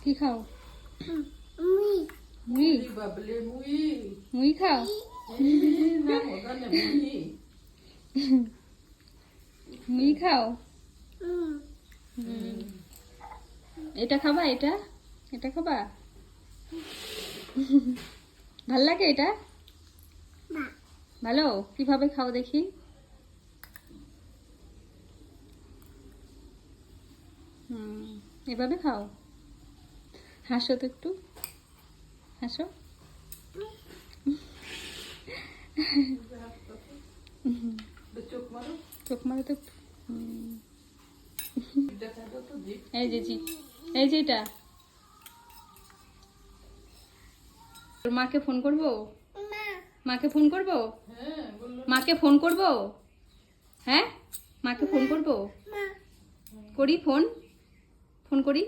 কি খাও? মুই মুই বাবলে মুই মুই খাও? না মজা না মুই মুই খাও? হুম এটা খাবা? এটা এটা খাবা? ভাল লাগে এটা? না ভালো? কিভাবে খাও দেখি? এভাবে খাও। হাসো তো একটু, হাসো। চোখ মারো চোখ মারো তো একটু। দেখা দাও তো জিভ এই যে জি, এই যে এটা। তোর মাকে ফোন করবো? মা মাকে ফোন করবো? হ্যাঁ বললো মাকে ফোন করবো? হ্যাঁ, মাকে ফোন করবো? মা করি ফোন? ফোন করি?